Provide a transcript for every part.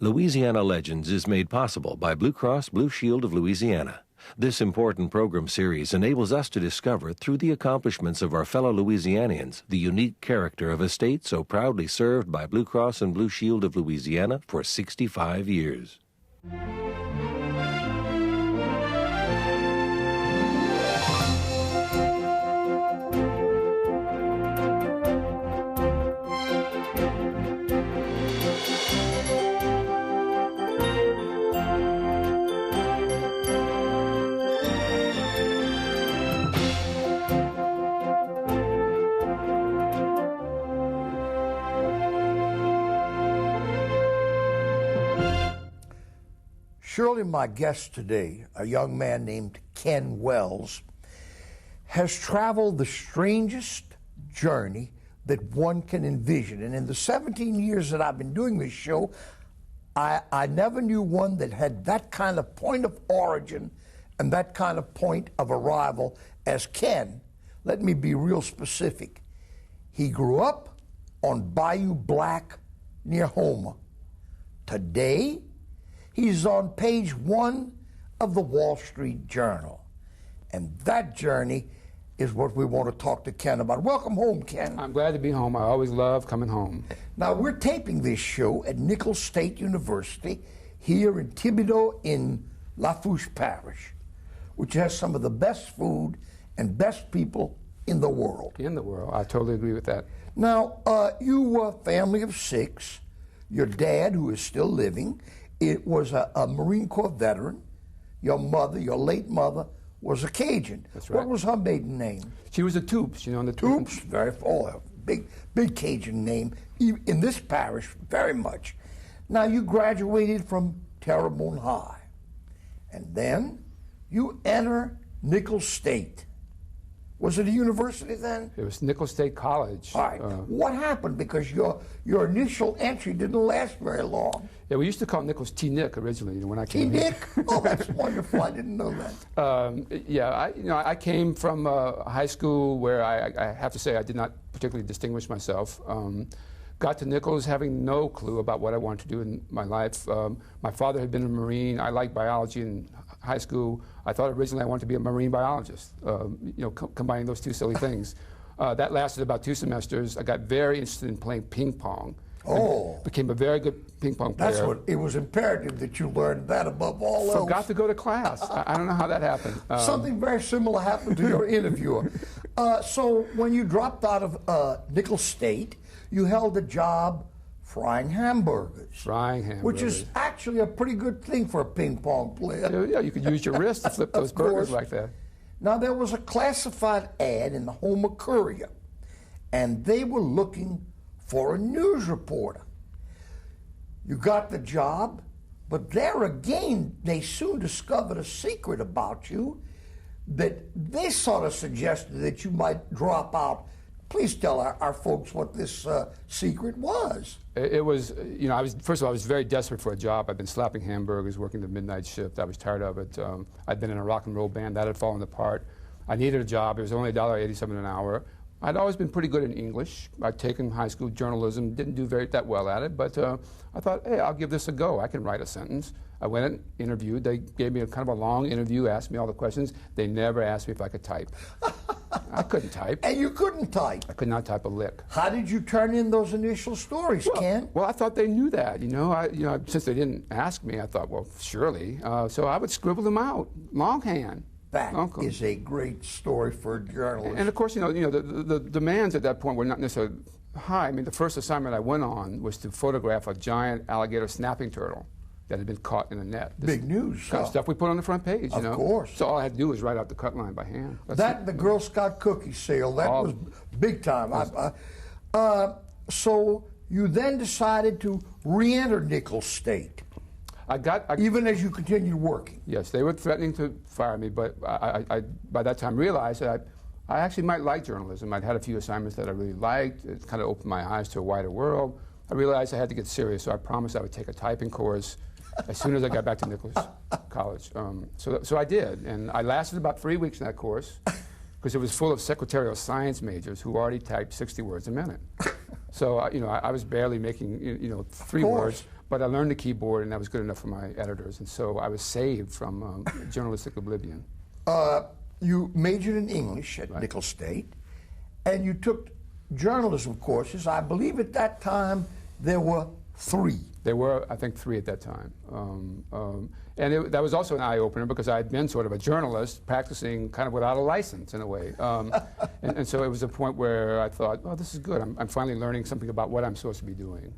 Louisiana Legends is made possible by Blue Cross Blue Shield of Louisiana. This important program series enables us to discover, through the accomplishments of our fellow Louisianians, the unique character of a state so proudly served by Blue Cross and Blue Shield of Louisiana for 65 years. Surely my guest today, a young man named Ken Wells, has traveled the strangest journey that one can envision. And in the 17 years that I've been doing this show, I never knew one that had that kind of point of origin and that kind of point of arrival as Ken. Let me be real specific. He grew up on Bayou Black near Houma. Today, he's on page 1 of the Wall Street Journal. And that journey is what we want to talk to Ken about. Welcome home, Ken. I'm glad to be home. I always love coming home. Now, we're taping this show at Nicholls State University here in Thibodaux in Lafourche Parish, which has some of the best food and best people in the world. In the world. I totally agree with that. Now, you were a family of 6. Your dad, who is still living, it was a Marine Corps veteran. Your mother, your late mother, was a Cajun. That's right. What was her maiden name? She was a Toops, you know, in the Toops, very big Cajun name in this parish, very much. Now you graduated from Terrebonne High, and then you enter Nicholls State. Was it a university then? It was Nicholls State College. All right. What happened? Because your initial entry didn't last very long. Yeah, we used to call it Nicholls T-Nick originally, you know, when I came here. T-Nick? Oh, that's wonderful. I didn't know that. Yeah, I came from a high school where I have to say I did not particularly distinguish myself. Got to Nicholls having no clue about what I wanted to do in my life. My father had been a Marine. I liked biology in high school. I thought originally I wanted to be a marine biologist, you know, combining those two silly things. That lasted about 2 semesters. I got very interested in playing ping pong. Oh. Became a very good ping pong player. That's what, it was imperative that you learned that above all else. Forgot to go to class. I don't know how that happened. Something very similar happened to your interviewer. So when you dropped out of Nicholls State, you held a job frying hamburgers. Frying hamburgers. Which is actually a pretty good thing for a ping pong player. Yeah, you could use your wrist to flip those burgers like that. Now, there was a classified ad in the Houma Courier, and they were looking for a news reporter. You got the job, but there again, they soon discovered a secret about you that they sort of suggested that you might drop out. Please tell our folks what this secret was. It was, you know, first of all, I was very desperate for a job. I'd been slapping hamburgers, working the midnight shift. I was tired of it. I'd been in a rock and roll band. That had fallen apart. I needed a job. It was only $1.87 an hour. I'd always been pretty good in English. I'd taken high school journalism, didn't do that well at it, but I thought, hey, I'll give this a go. I can write a sentence. I went and interviewed. They gave me a kind of a long interview, asked me all the questions. They never asked me if I could type. I couldn't type. And you couldn't type? I could not type a lick. How did you turn in those initial stories, Ken? Well, I thought they knew that, you know. Since they didn't ask me, I thought, well, surely. So I would scribble them out, longhand. That is a great story for a journalist. And of course, the demands at that point were not necessarily high. I mean, the first assignment I went on was to photograph a giant alligator snapping turtle that had been caught in a net. Big news. Kind of stuff we put on the front page, you know. Of course. So all I had to do was write out the cut line by hand. The Girl Scout cookie sale, that was big time. So you then decided to re-enter Nicholls State. Even as you continued working. Yes, they were threatening to fire me, but I by that time realized that I actually might like journalism. I'd had a few assignments that I really liked. It kind of opened my eyes to a wider world. I realized I had to get serious, so I promised I would take a typing course as soon as I got back to Nicholls College. So I did, and I lasted about 3 weeks in that course because it was full of secretarial science majors who already typed 60 words a minute. So I was barely making 3 words. but I learned the keyboard, and that was good enough for my editors, and so I was saved from journalistic oblivion. You majored in English at Nicholls State, and you took journalism courses. I believe at that time there were 3. There were, I think, 3 at that time. And that was also an eye-opener because I had been sort of a journalist practicing kind of without a license in a way. And so it was a point where I thought, oh, this is good. I'm finally learning something about what I'm supposed to be doing.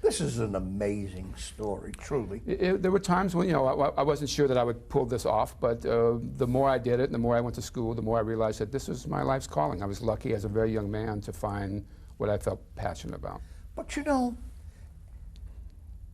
This is an amazing story, truly. There were times when, I wasn't sure that I would pull this off, but the more I did it, the more I went to school, the more I realized that this was my life's calling. I was lucky as a very young man to find what I felt passionate about. But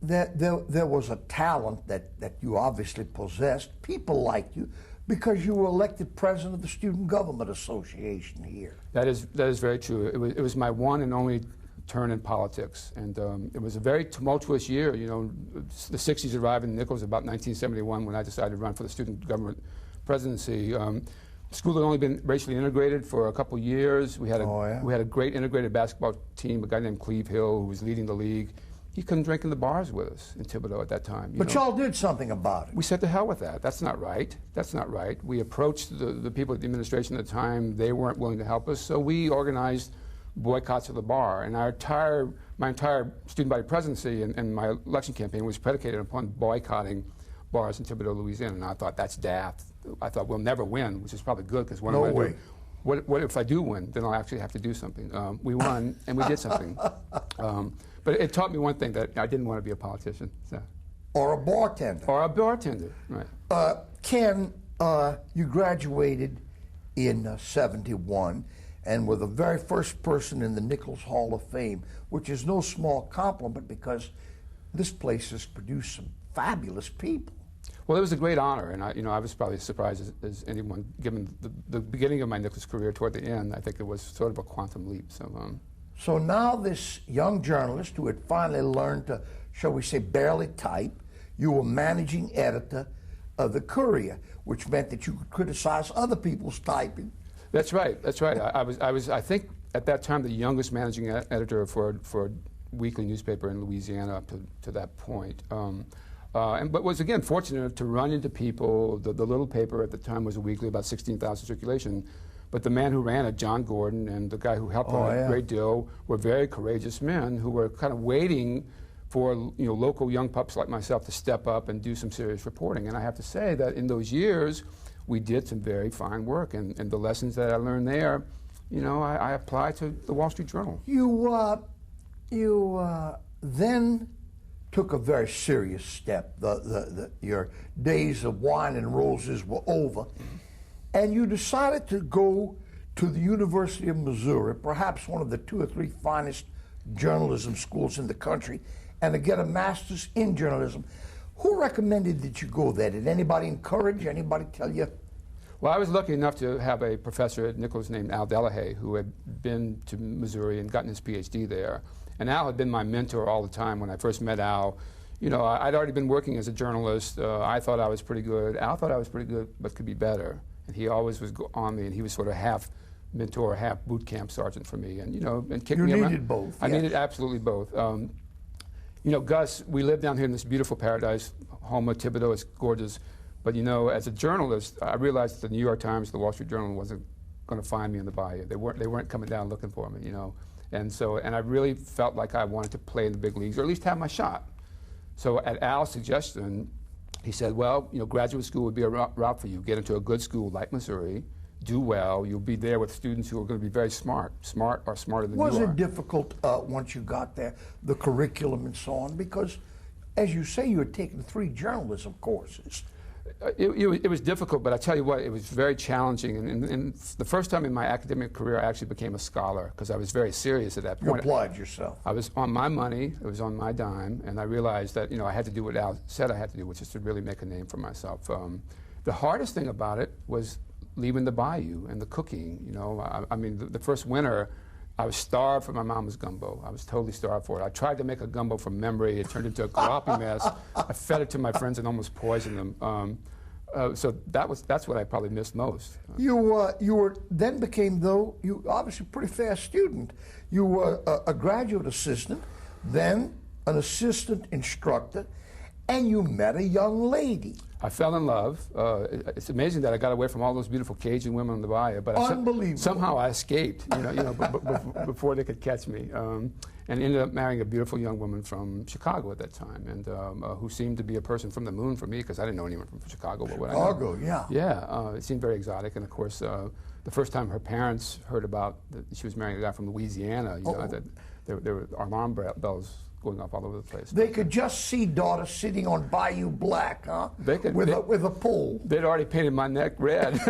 there was a talent that you obviously possessed. People liked you because you were elected president of the Student Government Association here. That is very true. It was my one and only turn in politics, and it was a very tumultuous year. The 60s arrived in Nicholls about 1971 when I decided to run for the Student Government presidency. The school had only been racially integrated for a couple years. We had a great integrated basketball team, a guy named Cleve Hill who was leading the league. He couldn't drink in the bars with us in Thibodaux at that time. But y'all did something about it. We said, to hell with that. That's not right. That's not right. We approached the people at the administration at the time. They weren't willing to help us, so we organized boycotts of the bar. And my entire student body presidency and my election campaign was predicated upon boycotting bars in Thibodaux, Louisiana. And I thought, that's daft. I thought, we'll never win, which is probably good, because what if I do win? Then I'll actually have to do something. We won, and we did something. But it taught me one thing, that I didn't want to be a politician. So. Or a bartender. Or a bartender, right. Ken, you graduated in '71 and were the very first person in the Nicholls Hall of Fame, which is no small compliment because this place has produced some fabulous people. Well, it was a great honor, and I was probably as surprised as anyone, given the beginning of my Nicholls career toward the end. I think it was sort of a quantum leap. So now this young journalist who had finally learned to, shall we say, barely type, you were managing editor of the Courier, which meant that you could criticize other people's typing. That's right. That's right. I was I think at that time the youngest managing editor for a weekly newspaper in Louisiana up to that point. But was again fortunate to run into people. The little paper at the time was a weekly, about 16,000 circulation. But the man who ran it, John Gordon, and the guy who helped him a great deal were very courageous men who were kind of waiting for local young pups like myself to step up and do some serious reporting. And I have to say that in those years, we did some very fine work. And the lessons that I learned there, I applied to the Wall Street Journal. You then took a very serious step. Your days of wine and roses were over. And you decided to go to the University of Missouri, perhaps one of the 2 or 3 finest journalism schools in the country, and to get a master's in journalism. Who recommended that you go there? Did anybody encourage? Anybody tell you? Well, I was lucky enough to have a professor at Nicholls named Al Delahaye, who had been to Missouri and gotten his PhD there. And Al had been my mentor all the time. When I first met Al, I'd already been working as a journalist. I thought I was pretty good. Al thought I was pretty good, but could be better. And he always was on me, and he was sort of half mentor, half boot camp sergeant for me, and and kicked me around. You needed both. I needed absolutely both. Gus, we live down here in this beautiful paradise, Houma, Thibodaux, it's gorgeous. But as a journalist, I realized that the New York Times, the Wall Street Journal wasn't going to find me in the bayou. They weren't coming down looking for me, And I really felt like I wanted to play in the big leagues, or at least have my shot. So at Al's suggestion, he said, well, graduate school would be a route for you. Get into a good school like Missouri, do well, you'll be there with students who are going to be very smart or smarter than you are. Was it difficult once you got there, the curriculum and so on? Because, as you say, you had taken 3 journalism courses. It was difficult, but I tell you what, it was very challenging. And the first time in my academic career, I actually became a scholar because I was very serious at that point. You applied yourself. I was on my money, it was on my dime, and I realized that I had to do what Al said I had to do, which is to really make a name for myself. The hardest thing about it was leaving the bayou and the cooking. The first winter, I was starved for my mama's gumbo. I was totally starved for it. I tried to make a gumbo from memory. It turned into a crappie mess. I fed it to my friends and almost poisoned them. So that's what I probably missed most. You then became, though, you obviously a pretty fast student. You were a graduate assistant, then an assistant instructor, and you met a young lady. I fell in love. It's amazing that I got away from all those beautiful Cajun women on the bayou, but somehow I escaped, before they could catch me, and ended up marrying a beautiful young woman from Chicago at that time, and who seemed to be a person from the moon for me, because I didn't know anyone from Chicago. But what Chicago, yeah, it seemed very exotic, and of course, the first time her parents heard about that she was marrying a guy from Louisiana, that there were alarm bells going off all over the place. They could just see daughter sitting on Bayou Black, huh? With a pole. They'd already painted my neck red.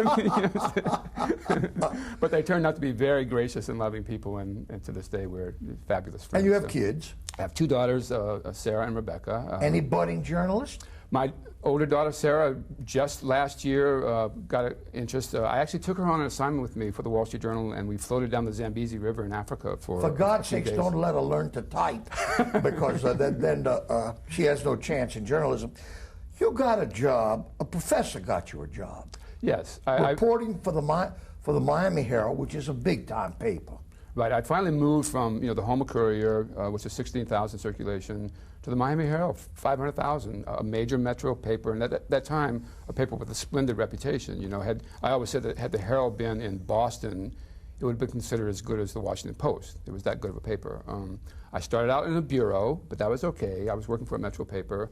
But they turned out to be very gracious and loving people, and to this day we're fabulous friends. And you have kids? I have two daughters, Sarah and Rebecca. Any budding journalists? My older daughter, Sarah, just last year got an interest. I actually took her on an assignment with me for the Wall Street Journal, and we floated down the Zambezi River in Africa for God's sakes, don't let her learn to type, because then she has no chance in journalism. You got a job, a professor got you a job. Yes. Reporting for the Miami Herald, which is a big-time paper. Right. I finally moved from the Houma Courier, which is 16,000 circulation, to the Miami Herald, 500,000, a major metro paper, and at that time, a paper with a splendid reputation. I always said that had the Herald been in Boston, it would have been considered as good as the Washington Post. It was that good of a paper. I started out in a bureau, but that was okay. I was working for a metro paper,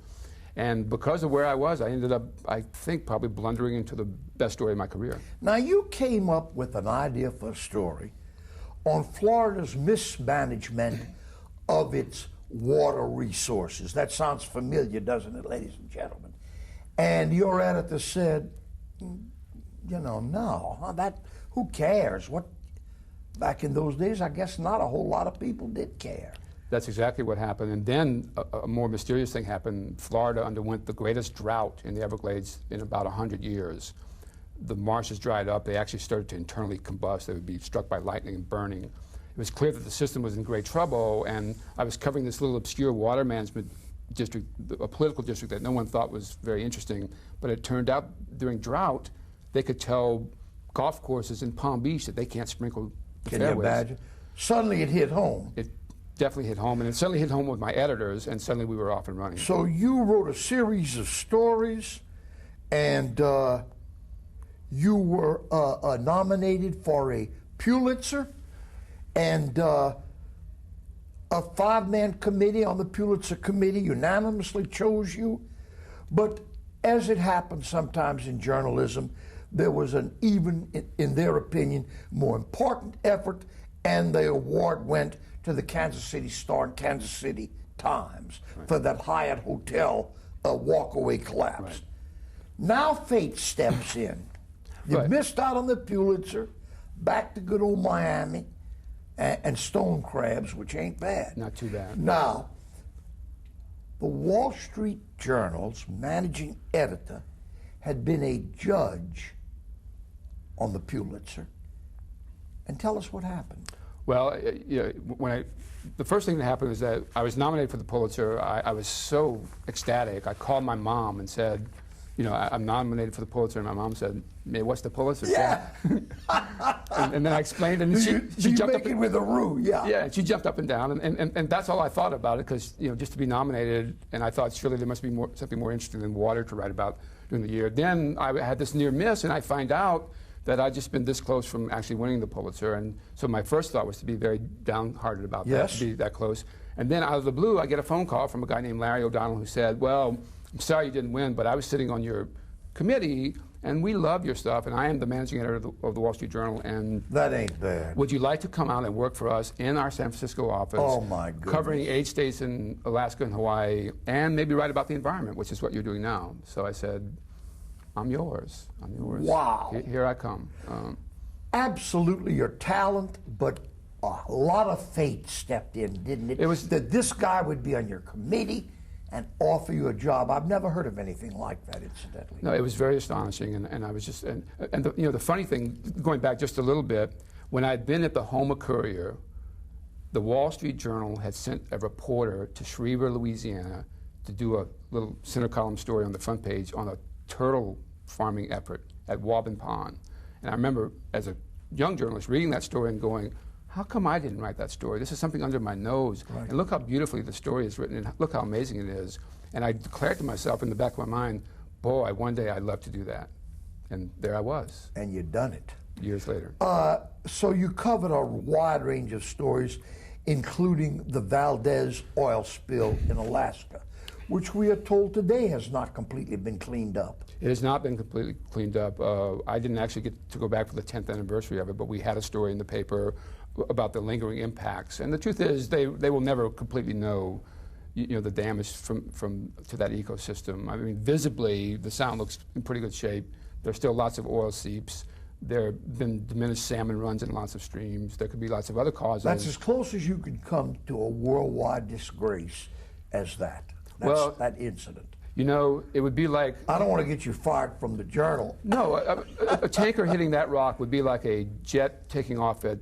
and because of where I was, I ended up, I think, probably blundering into the best story of my career. Now, you came up with an idea for a story on Florida's mismanagement of its water resources. That sounds familiar, doesn't it, ladies and gentlemen? And your editor said, who cares? Back in those days, I guess not a whole lot of people did care. That's exactly what happened. And then a more mysterious thing happened. Florida underwent the greatest drought in the Everglades in about 100 years. The marshes dried up. They actually started to internally combust. They would be struck by lightning and burning. It was clear that the system was in great trouble, and I was covering this little obscure water management district, a political district that no one thought was very interesting, but it turned out during drought, they could tell golf courses in Palm Beach that they can't sprinkle the fairways. Can you imagine? Suddenly it hit home. It definitely hit home, and it suddenly hit home with my editors, and suddenly we were off and running. So you wrote a series of stories, and you were nominated for a Pulitzer, and a five-man committee on the Pulitzer Committee unanimously chose you. But as it happens sometimes in journalism, there was an even, in their opinion, more important effort, and the award went to the Kansas City Star and Kansas City Times for that Hyatt Hotel walkaway collapse. Right. Now fate steps in. You missed out on the Pulitzer, back to good old Miami, and stone crabs, which ain't bad. Not too bad. Now, the Wall Street Journal's managing editor had been a judge on the Pulitzer. And tell us what happened. Well, the first thing that happened was that I was nominated for the Pulitzer. I was so ecstatic. I called my mom and said, I'm nominated for the Pulitzer, and my mom said, "Hey, what's the Pulitzer?" Yeah. and then I explained, and she jumped up with a roux, yeah. Yeah, and she jumped up and down, and that's all I thought about it, because just to be nominated, and I thought surely there must be something more interesting than water to write about during the year. Then I had this near miss, and I find out that I'd just been this close from actually winning the Pulitzer, and so my first thought was to be very downhearted about that, to be that close. And then out of the blue, I get a phone call from a guy named Larry O'Donnell who said, "Well, I'm sorry you didn't win, but I was sitting on your committee, and we love your stuff, and I am the managing editor of the Wall Street Journal, and that ain't bad. Would you like to come out and work for us in our San Francisco office, oh my goodness, covering 8 states in Alaska and Hawaii, and maybe write about the environment, which is what you're doing now?" So I said, I'm yours. I'm yours. Wow. Here I come. Absolutely your talent, but a lot of fate stepped in, didn't it? It was that this guy would be on your committee and offer you a job. I've never heard of anything like that, incidentally. No, it was very astonishing, and I was just, and the funny thing, going back just a little bit, when I'd been at the Houma Courier, the Wall Street Journal had sent a reporter to Schriever, Louisiana, to do a little center column story on the front page on a turtle farming effort at Waubun Pond. And I remember, as a young journalist, reading that story and going, how come I didn't write that story? This is something under my nose. Right. And look how beautifully the story is written, and look how amazing it is. And I declared to myself in the back of my mind, boy, one day I'd love to do that. And there I was. And you've done it. Years later. So you covered a wide range of stories, including the Valdez oil spill in Alaska, which we are told today has not completely been cleaned up. It has not been completely cleaned up. I didn't actually get to go back for the 10th anniversary of it, but we had a story in the paper about the lingering impacts. And the truth is, they will never completely know, the damage to that ecosystem. I mean, visibly, the Sound looks in pretty good shape. There's still lots of oil seeps. There have been diminished salmon runs in lots of streams. There could be lots of other causes. That's as close as you can come to a worldwide disgrace as that. That's that incident. It would be like... I don't want to get you fired from the Journal. No, a tanker hitting that rock would be like a jet taking off at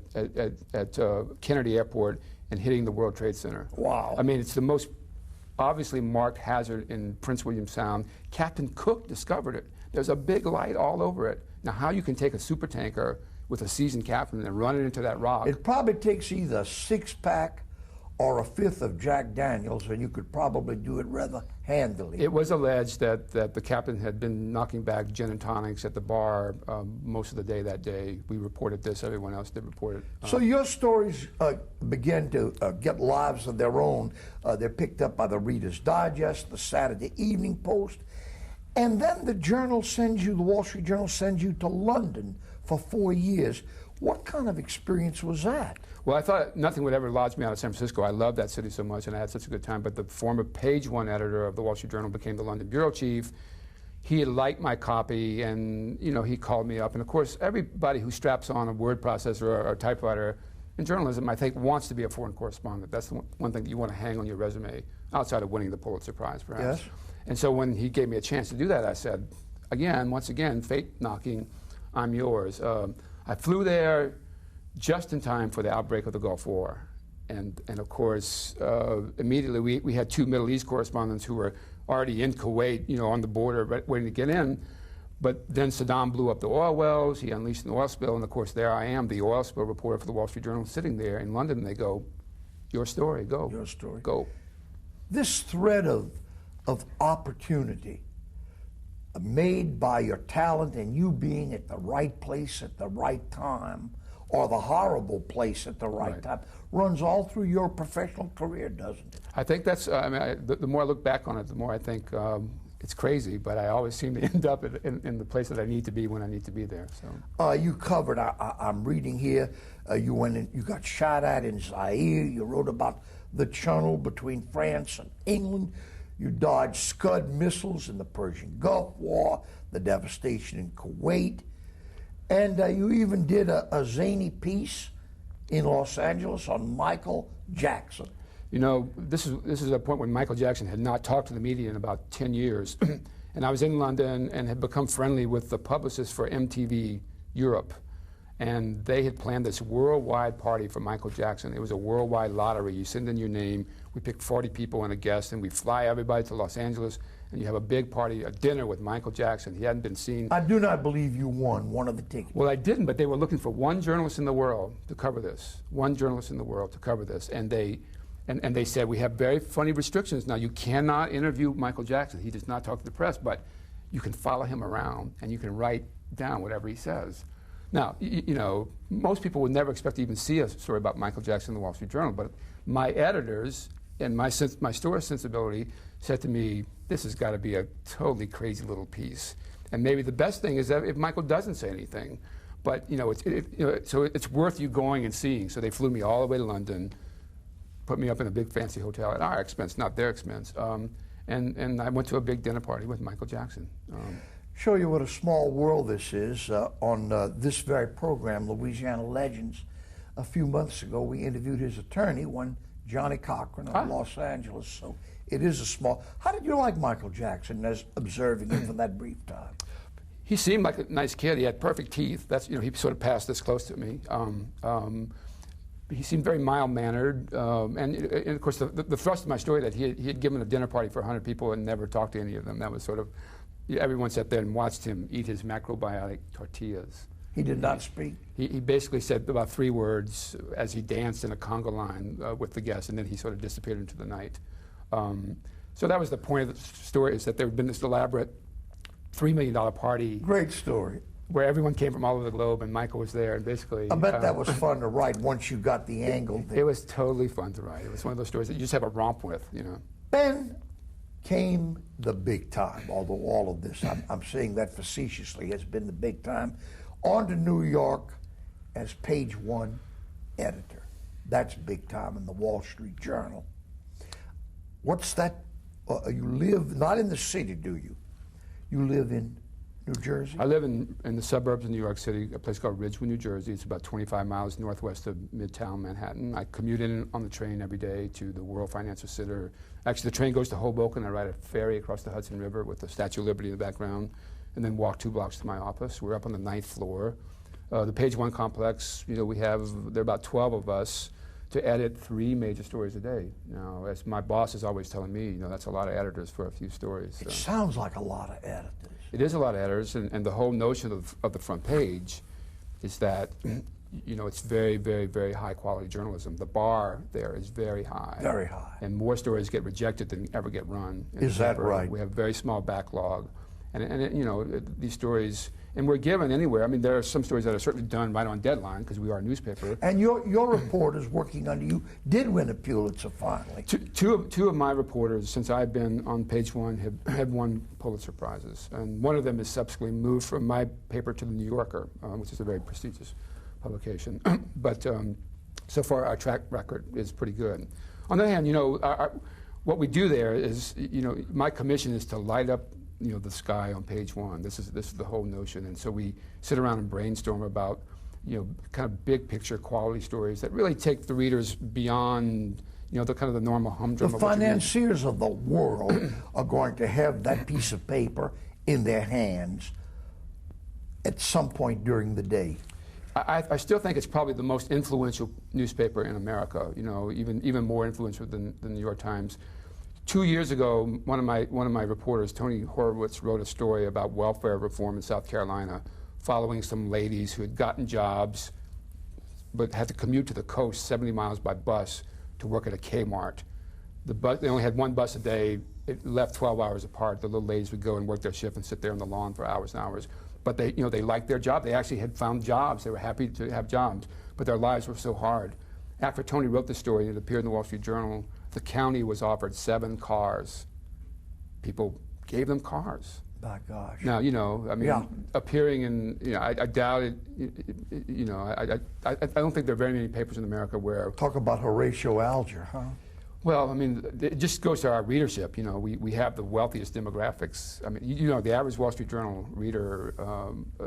Kennedy Airport and hitting the World Trade Center. Wow. I mean, it's the most obviously marked hazard in Prince William Sound. Captain Cook discovered it. There's a big light all over it. Now, how you can take a super tanker with a seasoned captain and run it into that rock? It probably takes either a six-pack or a fifth of Jack Daniels, and you could probably do it rather handily. It was alleged that the captain had been knocking back gin and tonics at the bar most of the day that day. We reported this. Everyone else did report it. So your stories begin to get lives of their own. They're picked up by the Reader's Digest, the Saturday Evening Post, and then the Journal sends you, the Wall Street Journal sends you to London for 4 years. What kind of experience was that? Well, I thought nothing would ever lodge me out of San Francisco. I loved that city so much, and I had such a good time. But the former page one editor of the Wall Street Journal became the London bureau chief. He had liked my copy, and he called me up. And of course, everybody who straps on a word processor or a typewriter in journalism, I think, wants to be a foreign correspondent. That's the one thing that you want to hang on your resume, outside of winning the Pulitzer Prize, perhaps. Yes. And so when he gave me a chance to do that, I said, once again, fate knocking, I'm yours. I flew there just in time for the outbreak of the Gulf War. And of course, immediately we had two Middle East correspondents who were already in Kuwait, on the border, waiting to get in. But then Saddam blew up the oil wells, he unleashed an oil spill, and of course there I am, the oil spill reporter for the Wall Street Journal, sitting there in London, and they go, your story, go. Your story. Go. This thread of opportunity made by your talent and you being at the right place at the right time, or the horrible place at the right time, runs all through your professional career, doesn't it? I think that's, the more I look back on it, the more I think it's crazy, but I always seem to end up in the place that I need to be when I need to be there. So you covered, I'm reading here, you went in, you got shot at in Zaire, you wrote about the channel between France and England, you dodged Scud missiles in the Persian Gulf War, the devastation in Kuwait, and you even did a zany piece in Los Angeles on Michael Jackson. This is a point when Michael Jackson had not talked to the media in about 10 years. And I was in London and had become friendly with the publicist for MTV Europe. And they had planned this worldwide party for Michael Jackson. It was a worldwide lottery. You send in your name, we pick 40 people and a guest, and we fly everybody to Los Angeles, and you have a big party, a dinner with Michael Jackson. He hadn't been seen. I do not believe you won one of the tickets. Well, I didn't, but they were looking for one journalist in the world to cover this. One journalist in the world to cover this. And they said, we have very funny restrictions. Now, you cannot interview Michael Jackson. He does not talk to the press, but you can follow him around, and you can write down whatever he says. Now, most people would never expect to even see a story about Michael Jackson in the Wall Street Journal, but my editors and my story sensibility said to me, this has got to be a totally crazy little piece. And maybe the best thing is that if Michael doesn't say anything, but so it's worth you going and seeing. So they flew me all the way to London, put me up in a big fancy hotel at our expense, not their expense, and I went to a big dinner party with Michael Jackson. Show you what a small world this is. On this very program, Louisiana Legends, a few months ago, we interviewed his attorney, one Johnny Cochran of Los Angeles. So it is a small. How did you like Michael Jackson as observing him for that brief time? He seemed like a nice kid. He had perfect teeth. That's he sort of passed this close to me. He seemed very mild-mannered, and of course the thrust of my story that he had given a dinner party for 100 people and never talked to any of them. That was sort of. Everyone sat there and watched him eat his macrobiotic tortillas. He did not speak? He basically said about 3 words as he danced in a conga line with the guests, and then he sort of disappeared into the night. So that was the point of the story, is that there had been this elaborate $3 million party. Great story. Where everyone came from all over the globe, and Michael was there, and basically... I bet that was fun to write once you got the angle. It was totally fun to write. It was one of those stories that you just have a romp with, you know. Then came the big time, although all of this, I'm saying that facetiously, has been the big time. On to New York as page 1 editor. That's big time in the Wall Street Journal. What's that? You live, not in the city, do you? You live in New Jersey? I live in the suburbs of New York City, a place called Ridgewood, New Jersey. It's about 25 miles northwest of Midtown Manhattan. I commute in on the train every day to the World Financial Center. Actually, the train goes to Hoboken. I ride a ferry across the Hudson River with the Statue of Liberty in the background, and then walk 2 blocks to my office. We're up on the 9th floor. The page 1 complex, you know, there are about 12 of us to edit 3 major stories a day. Now, as my boss is always telling me, you know, that's a lot of editors for a few stories. It sounds like a lot of editors. It is a lot of editors, and the whole notion of the front page is that, you know, it's very, very, very high quality journalism. The bar there is very high. Very high. And more stories get rejected than ever get run. Is that right? We have a very small backlog. And you know, these stories, and we're given anywhere. I mean, there are some stories that are certainly done right on deadline because we are a newspaper. And your reporters working under you did win a Pulitzer finally. Two of my reporters, since I've been on page 1, have won Pulitzer Prizes. And one of them has subsequently moved from my paper to the New Yorker, which is a very prestigious publication. But so far, our track record is pretty good. On the other hand, you know, what we do there is, you know, my commission is to light up, you know, the sky on page 1. This is the whole notion, and so we sit around and brainstorm about, you know, kind of big picture quality stories that really take the readers beyond, you know, the kind of the normal humdrum. The financiers of the world are going to have that piece of paper in their hands at some point during the day. I still think it's probably the most influential newspaper in America. You know, even more influential than the New York Times. 2 years ago, one of my reporters, Tony Horowitz, wrote a story about welfare reform in South Carolina, following some ladies who had gotten jobs but had to commute to the coast 70 miles by bus to work at a Kmart. They only had 1 bus a day. It left 12 hours apart. The little ladies would go and work their shift and sit there on the lawn for hours and hours. But they, you know, they liked their job. They actually had found jobs. They were happy to have jobs, but their lives were so hard. After Tony wrote the story, it appeared in the Wall Street Journal, the county was offered 7 cars. People gave them cars. My gosh. Now, you know, I mean, yeah. Appearing in, you know, I doubt it, you know, I don't think there are very many papers in America where... Talk about Horatio Alger, huh? Well, I mean, it just goes to our readership. You know, we have the wealthiest demographics. I mean, you know, the average Wall Street Journal reader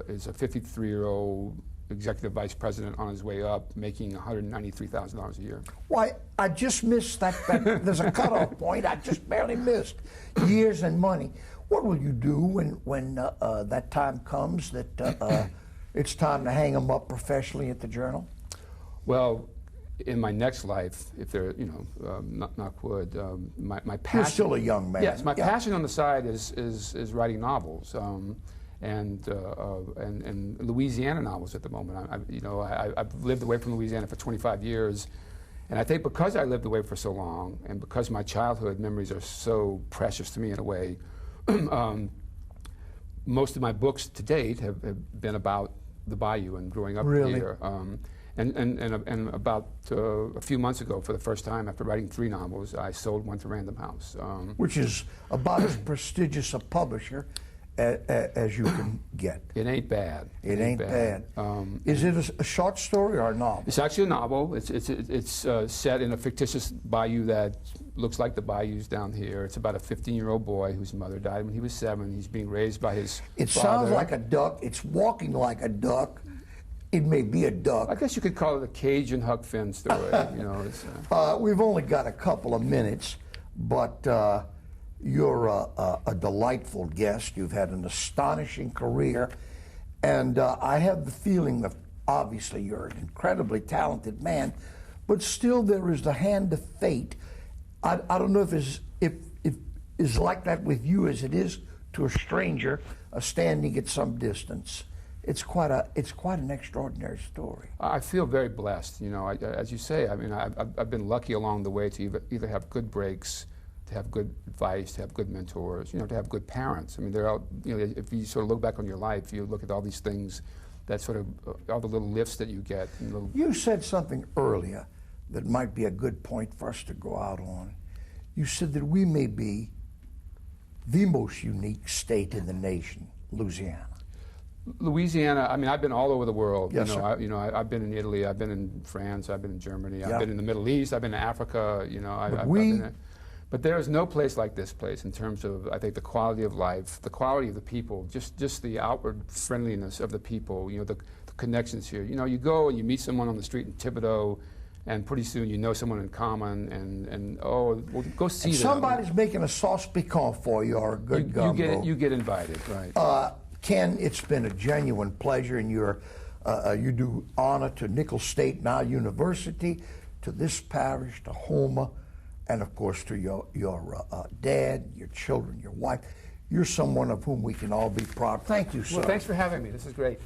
is a 53-year-old executive vice president on his way up, making $193,000 a year. Why, I just missed that there's a cutoff point I just barely missed. Years and money. What will you do when that time comes that it's time to hang them up professionally at the Journal? Well, in my next life, if there, you know, knock wood, my passion... You're still a young man. Yes, my passion on the side is writing novels. And Louisiana novels at the moment. I've lived away from Louisiana for 25 years, and I think because I lived away for so long, and because my childhood memories are so precious to me in a way, most of my books to date have been about the Bayou and growing up here. And about a few months ago, for the first time after writing 3 novels, I sold one to Random House, which is about as prestigious a publisher as you can get. It ain't bad. It ain't bad. Is it a short story or a novel? It's actually a novel. It's set in a fictitious bayou that looks like the bayous down here. It's about a 15-year-old boy whose mother died when he was 7. He's being raised by his father. It sounds like a duck. It's walking like a duck. It may be a duck. I guess you could call it a Cajun Huck Finn story. You know, it's, we've only got a couple of minutes, but you're a delightful guest. You've had an astonishing career, and I have the feeling that obviously you're an incredibly talented man, but still there is the hand of fate. I don't know if it's like that with you as it is to a stranger standing at some distance. It's quite an extraordinary story. I feel very blessed. You know, as you say, I mean, I've been lucky along the way to either have good breaks, to have good advice, to have good mentors, you know, to have good parents. I mean, they're all, you know, if you sort of look back on your life, you look at all these things, that sort of, all the little lifts that you get. And you said something earlier that might be a good point for us to go out on. You said that we may be the most unique state in the nation, Louisiana. Louisiana, I mean, I've been all over the world. Yes, I've been in Italy, I've been in France, I've been in Germany, I've been in the Middle East, I've been in Africa, you know. But there is no place like this place in terms of, I think, the quality of life, the quality of the people, just the outward friendliness of the people, you know, the connections here. You know, you go and you meet someone on the street in Thibodeau, and pretty soon you know someone in common, and oh, well, go see them. Somebody's making a sauce piquant for you or a good gumbo. You get invited, right. Ken, it's been a genuine pleasure, and you do honor to Nicholls State University, to this parish, to Houma, and of course to your dad, your children, your wife. You're someone of whom we can all be proud. Thank you, sir. Well, thanks for having me. This is great.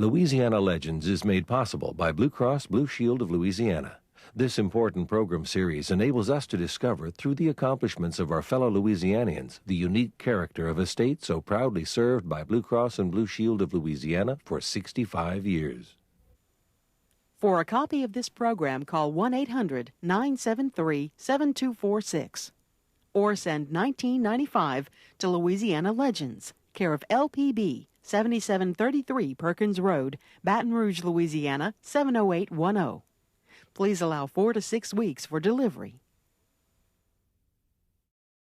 Louisiana Legends is made possible by Blue Cross Blue Shield of Louisiana. This important program series enables us to discover, through the accomplishments of our fellow Louisianians, the unique character of a state so proudly served by Blue Cross and Blue Shield of Louisiana for 65 years. For a copy of this program, call 1-800-973-7246 or send $19.95 to Louisiana Legends, care of LPB, 7733 Perkins Road, Baton Rouge, Louisiana, 70810. Please allow 4 to 6 weeks for delivery.